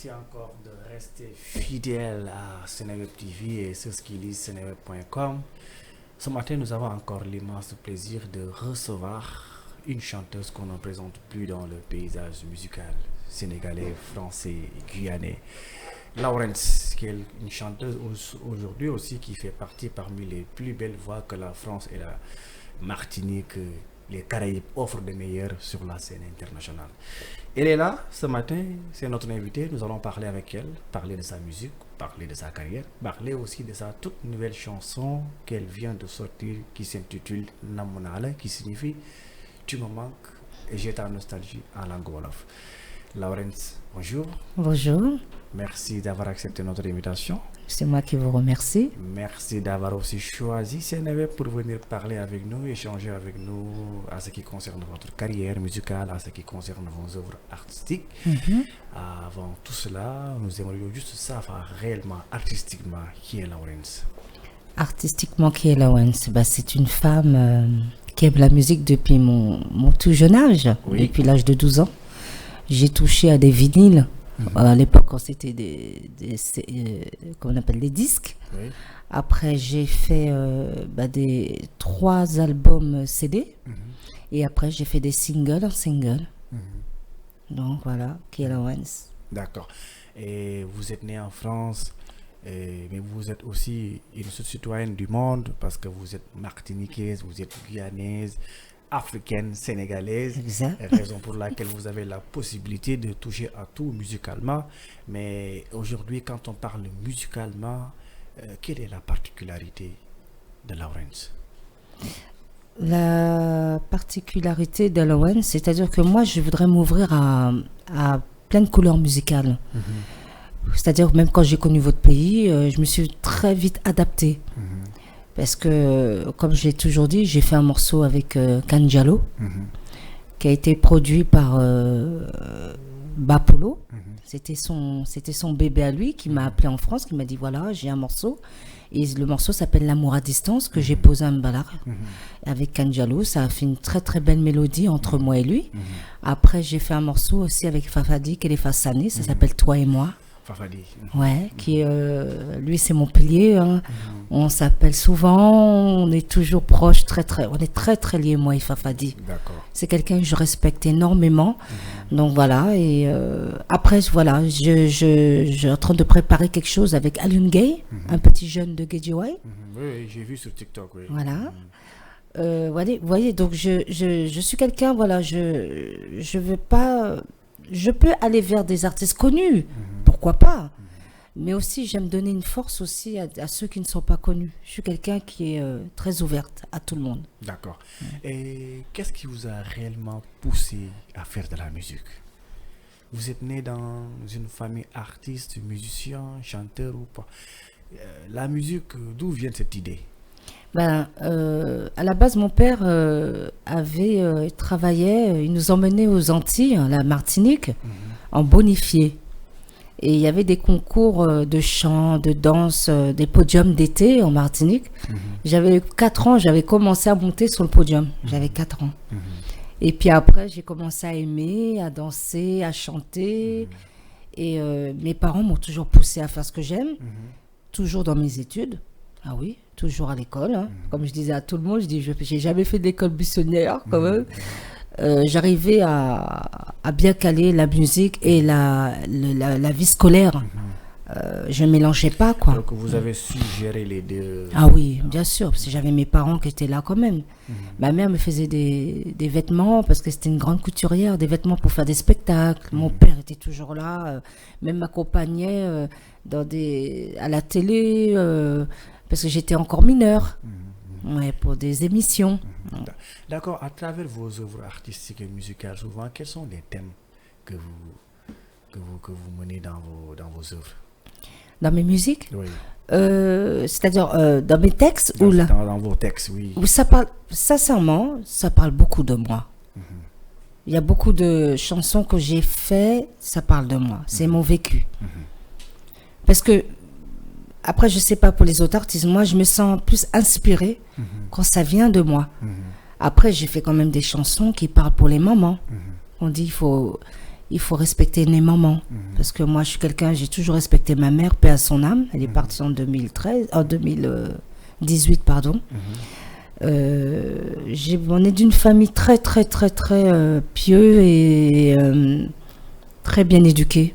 Merci encore de rester fidèle à Seneweb TV et ceux qui lisent seneweb.com. Ce matin, nous avons encore l'immense plaisir de recevoir une chanteuse qu'on ne présente plus dans le paysage musical sénégalais, français et guyanais. Lawrence, qui est une chanteuse aujourd'hui aussi qui fait partie parmi les plus belles voix que la France et la Martinique, les Caraïbes offrent de meilleurs sur la scène internationale. Elle est là ce matin, c'est notre invitée. Nous allons parler avec elle, parler de sa musique, parler de sa carrière, parler aussi de sa toute nouvelle chanson qu'elle vient de sortir qui s'intitule Namunale, qui signifie Tu me manques et j'ai ta nostalgie en langue wolof. Lawrence, bonjour. Bonjour. Merci d'avoir accepté notre invitation. C'est moi qui vous remercie. Merci d'avoir aussi choisi Seneweb pour venir parler avec nous, échanger avec nous à ce qui concerne votre carrière musicale, à ce qui concerne vos œuvres artistiques. Avant tout cela, nous aimerions juste savoir réellement, artistiquement, qui est Lawrence. Artistiquement, qui est Lawrence? C'est une femme qui aime la musique depuis mon tout jeune âge, depuis l'âge de 12 ans. J'ai touché à des vinyles. À l'époque, quand c'était qu'on appelle des disques. Oui. Après, j'ai fait des 3 albums CD. Et après, j'ai fait des singles en single. Donc voilà, qui est Lawrence. D'accord. Et vous êtes né en France, mais vous êtes aussi une citoyenne du monde parce que vous êtes martiniquaise, vous êtes guyanaise, africaine, sénégalaise, raison pour laquelle vous avez la possibilité de toucher à tout musicalement. Mais aujourd'hui, quand on parle musicalement, quelle est la particularité de Lawrence? La particularité de Lawrence, c'est-à-dire que moi, je voudrais m'ouvrir à plein de couleurs musicales. C'est-à-dire, même quand j'ai connu votre pays, je me suis très vite adaptée. Parce que, comme j'ai toujours dit, j'ai fait un morceau avec Kanjalo, qui a été produit par Bapolo. C'était son bébé à lui qui m'a appelé en France, qui m'a dit voilà, j'ai un morceau. Et le morceau s'appelle L'amour à distance, que j'ai posé à Mbalar avec Kanjalo. Ça a fait une très très belle mélodie entre moi et lui. Après, j'ai fait un morceau aussi avec Fafadi, qui est Fassané, ça s'appelle Toi et moi. Fafadi. Ouais, qui lui c'est mon pilier. On s'appelle souvent, on est toujours proches, on est très très liés moi et Fafadi. D'accord. C'est quelqu'un que je respecte énormément. Donc voilà, et après voilà, je suis en train de préparer quelque chose avec Alun Gay, un petit jeune de Guédiouaï. Oui, j'ai vu sur TikTok. Oui. Voilà. Vous voyez, donc je suis quelqu'un, voilà, je veux pas. Je peux aller vers des artistes connus, pourquoi pas. Mais aussi, j'aime donner une force aussi à ceux qui ne sont pas connus. Je suis quelqu'un qui est très ouverte à tout le monde. D'accord. Et qu'est-ce qui vous a réellement poussé à faire de la musique? Vous êtes né dans une famille artiste, musicien, chanteur ou pas? La musique, d'où vient cette idée? À la base, mon père travaillait, il nous emmenait aux Antilles, la Martinique, en bonifié. Et il y avait des concours de chant, de danse, des podiums d'été en Martinique. J'avais 4 ans, j'avais commencé à monter sur le podium. J'avais 4 ans. Et puis après, j'ai commencé à aimer, à danser, à chanter. Et mes parents m'ont toujours poussé à faire ce que j'aime, toujours dans mes études. Ah oui, toujours à l'école. Comme je disais à tout le monde, je dis, j'ai jamais fait de l'école buissonnière quand même. J'arrivais à bien caler la musique et la vie scolaire. Je ne mélangeais pas, quoi. Donc vous avez su gérer les deux. Ah oui, bien sûr, parce que j'avais mes parents qui étaient là quand même. Ma mère me faisait des vêtements, parce que c'était une grande couturière, des vêtements pour faire des spectacles. Mon père était toujours là, même m'accompagnait à la télé, parce que j'étais encore mineure. Pour des émissions. D'accord. À travers vos œuvres artistiques et musicales, souvent, quels sont les thèmes que vous menez dans vos œuvres? Dans mes musiques? Oui. C'est-à-dire dans mes textes ou là? Dans vos textes, oui. Où ça parle, sincèrement, ça parle beaucoup de moi. Il y a beaucoup de chansons que j'ai faites, ça parle de moi. C'est mon vécu. Parce que après, je sais pas pour les autres artistes, moi, je me sens plus inspirée quand ça vient de moi. Après, j'ai fait quand même des chansons qui parlent pour les mamans. On dit il il faut respecter les mamans. Parce que moi, je suis quelqu'un, j'ai toujours respecté ma mère, paix à son âme. Elle est partie en 2018, pardon. On est d'une famille très, très, très, très pieux et très bien éduquée.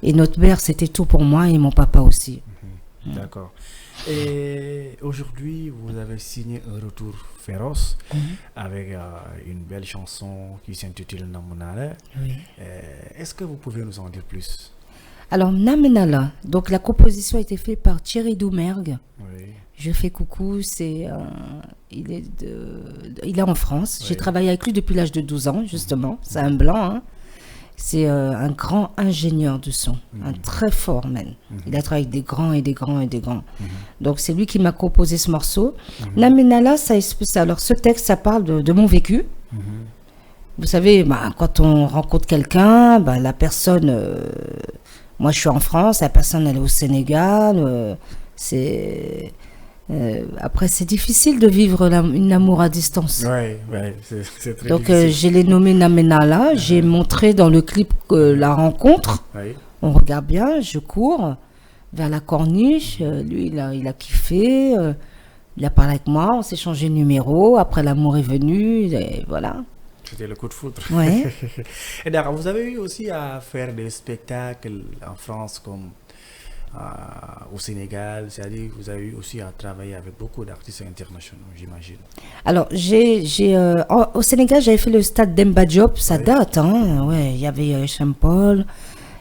Et notre mère, c'était tout pour moi et mon papa aussi. D'accord. Et aujourd'hui, vous avez signé un retour féroce avec une belle chanson qui s'intitule Namunala. Oui. Est-ce que vous pouvez nous en dire plus? Alors, Namenala, donc la composition a été faite par Thierry Doumergue. Oui. Je fais coucou, il est en France. Oui. J'ai travaillé avec lui depuis l'âge de 12 ans, justement. C'est un blanc, hein. C'est un grand ingénieur de son, un très fort man. Il a travaillé avec des grands et des grands et des grands. Donc c'est lui qui m'a composé ce morceau. Namenala, alors ce texte, ça parle de mon vécu. Vous savez, quand on rencontre quelqu'un, la personne, moi je suis en France, la personne elle est au Sénégal, après, c'est difficile de vivre une amour à distance. Oui, c'est très Donc, difficile. je l'ai nommé Namenala. J'ai montré dans le clip la rencontre. Oui. On regarde bien, je cours vers la corniche. Lui, il a kiffé. Il a parlé avec moi. On s'est changé de numéro. Après, l'amour est venu. Et voilà. C'était le coup de foudre. Ouais. Et d'accord, vous avez eu aussi à faire des spectacles en France comme au Sénégal, c'est-à-dire que vous avez eu aussi à travailler avec beaucoup d'artistes internationaux, j'imagine. Alors, au Sénégal, j'avais fait le stade Demba Diop, ça Oui. date, hein. Ouais, il y avait Saint-Paul,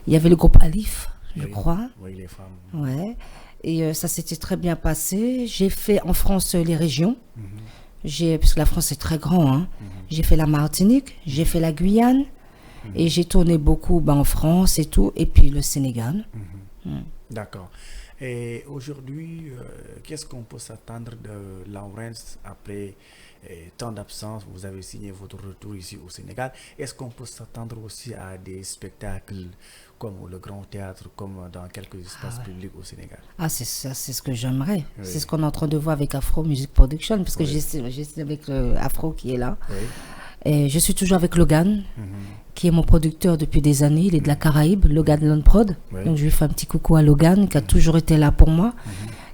il y avait le groupe Alif, je crois. Oui, les femmes. Ouais. Et ça s'était très bien passé. J'ai fait en France les régions. Parce que la France est très grand, hein. J'ai fait la Martinique, j'ai fait la Guyane. Et j'ai tourné beaucoup en France et tout. Et puis le Sénégal. D'accord. Et aujourd'hui, qu'est-ce qu'on peut s'attendre de Laurens après tant d'absence? Vous avez signé votre retour ici au Sénégal. Est-ce qu'on peut s'attendre aussi à des spectacles comme le Grand Théâtre, comme dans quelques espaces publics au Sénégal? Ah, c'est ça, c'est ce que j'aimerais. Oui. C'est ce qu'on est en train de voir avec Afro Music Production. Parce que Oui. j'ai avec Afro qui est là. Oui. Et je suis toujours avec Logan, qui est mon producteur depuis des années. Il est de la Caraïbe, Logan Lone Prod. Oui. Donc je lui fais un petit coucou à Logan, qui a toujours été là pour moi,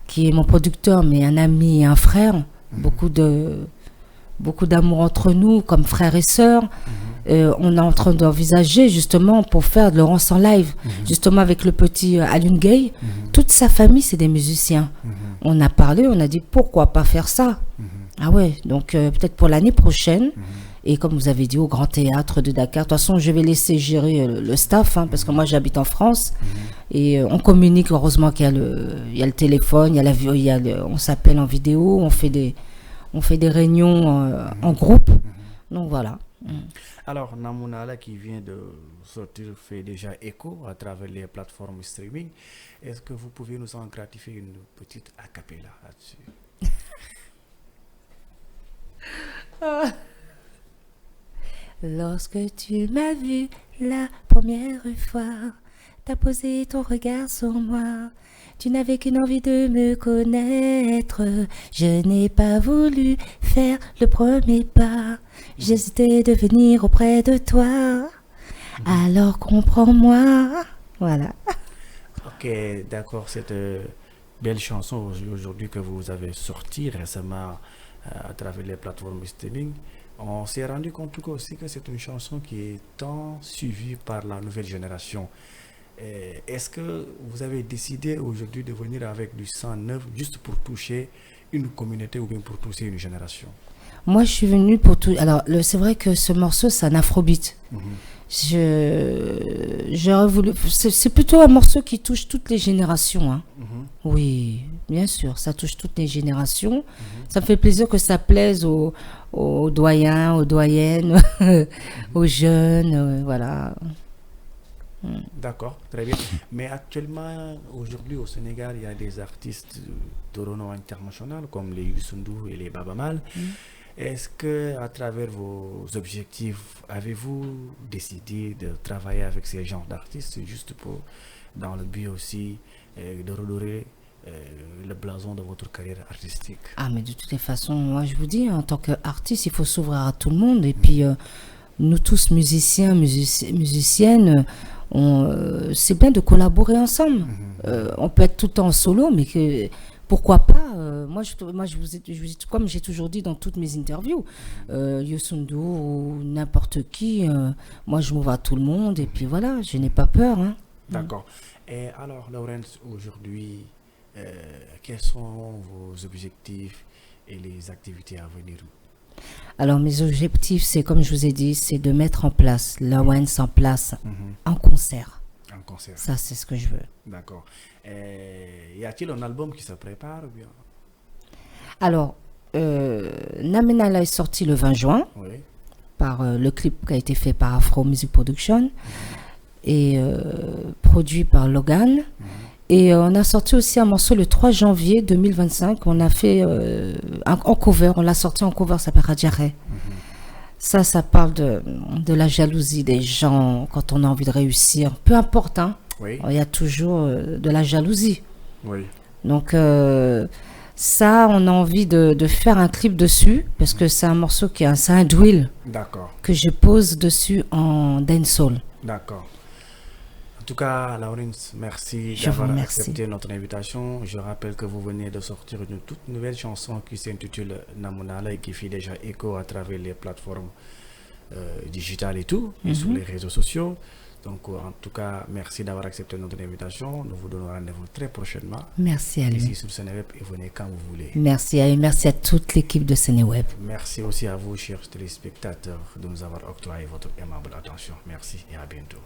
qui est mon producteur, mais un ami et un frère. Beaucoup d'amour entre nous, comme frères et sœurs. On est en train d'envisager justement pour faire de Laurence en live, justement avec le petit Alun Gay. Toute sa famille, c'est des musiciens. On a parlé, on a dit pourquoi pas faire ça. Ah ouais, donc peut-être pour l'année prochaine. Et comme vous avez dit, au Grand Théâtre de Dakar. De toute façon, je vais laisser gérer le staff, hein, parce que moi, j'habite en France. Et on communique, heureusement qu'il y a le téléphone, on s'appelle en vidéo, on fait des réunions en groupe. Donc voilà. Alors, Namunala qui vient de sortir fait déjà écho à travers les plateformes streaming. Est-ce que vous pouvez nous en gratifier une petite a cappella là-dessus? Lorsque tu m'as vu la première fois, t'as posé ton regard sur moi. Tu n'avais qu'une envie de me connaître. Je n'ai pas voulu faire le premier pas. J'hésitais de venir auprès de toi. Alors comprends-moi. Voilà. Ok, d'accord, cette belle chanson aujourd'hui que vous avez sortie récemment à travers les plateformes streaming. On s'est rendu compte aussi que c'est une chanson qui est tant suivie par la nouvelle génération. Est-ce que vous avez décidé aujourd'hui de venir avec du sang neuf juste pour toucher une communauté ou bien pour toucher une génération? Moi, je suis venue pour tout. Alors, c'est vrai que ce morceau, c'est un afrobeat. J'aurais voulu. C'est plutôt un morceau qui touche toutes les générations. Hein. Oui, bien sûr, ça touche toutes les générations. Ça me fait plaisir que ça plaise aux doyens, aux doyennes, aux jeunes, voilà. D'accord, très bien. Mais actuellement, aujourd'hui au Sénégal, il y a des artistes de renom international comme les Youssou N'Dour et les Baaba Maal. Est-ce que, à travers vos objectifs, avez-vous décidé de travailler avec ces genres d'artistes juste dans le but aussi de redorer le blason de votre carrière artistique? Ah, mais de toutes les façons, moi je vous dis, en tant qu'artiste, il faut s'ouvrir à tout le monde. Et puis, nous tous musiciens, musiciennes, c'est bien de collaborer ensemble. On peut être tout le temps en solo, mais pourquoi pas moi, je vous ai, comme j'ai toujours dit dans toutes mes interviews, Youssou N'Dour ou n'importe qui, moi je m'ouvre à tout le monde et puis voilà, je n'ai pas peur. Hein. D'accord. Et alors, Laurence, aujourd'hui, quels sont vos objectifs et les activités à venir? Alors, mes objectifs, c'est comme je vous ai dit, c'est de mettre en place Lawrence en place en concert. En concert. Ça, c'est ce que je veux. D'accord. Y a-t-il un album qui se prépare ou bien? Alors, Namenala est sorti le 20 juin Oui. par le clip qui a été fait par Afro Music Production et produit par Logan. Et on a sorti aussi un morceau le 3 janvier 2025. On a fait en cover, on l'a sorti en cover, ça s'appelle Radjaré. Ça parle de la jalousie des gens quand on a envie de réussir. Peu importe, hein. Oui. Il y a toujours de la jalousie. Oui. Donc ça, on a envie de faire un clip dessus parce que c'est un morceau c'est un drill D'accord. que je pose dessus en dancehall. D'accord. En tout cas, Laurence, merci Je vous d'avoir remercie. accepté notre invitation. Je rappelle que vous venez de sortir une toute nouvelle chanson qui s'intitule Namunala et qui fait déjà écho à travers les plateformes digitales et tout, et sur les réseaux sociaux. Donc, en tout cas, merci d'avoir accepté notre invitation. Nous vous donnons rendez-vous très prochainement. Merci à lui. Ici sur Seneweb et venez quand vous voulez. Merci à toute l'équipe de Seneweb. Merci aussi à vous, chers téléspectateurs, de nous avoir octroyé votre aimable attention. Merci et à bientôt.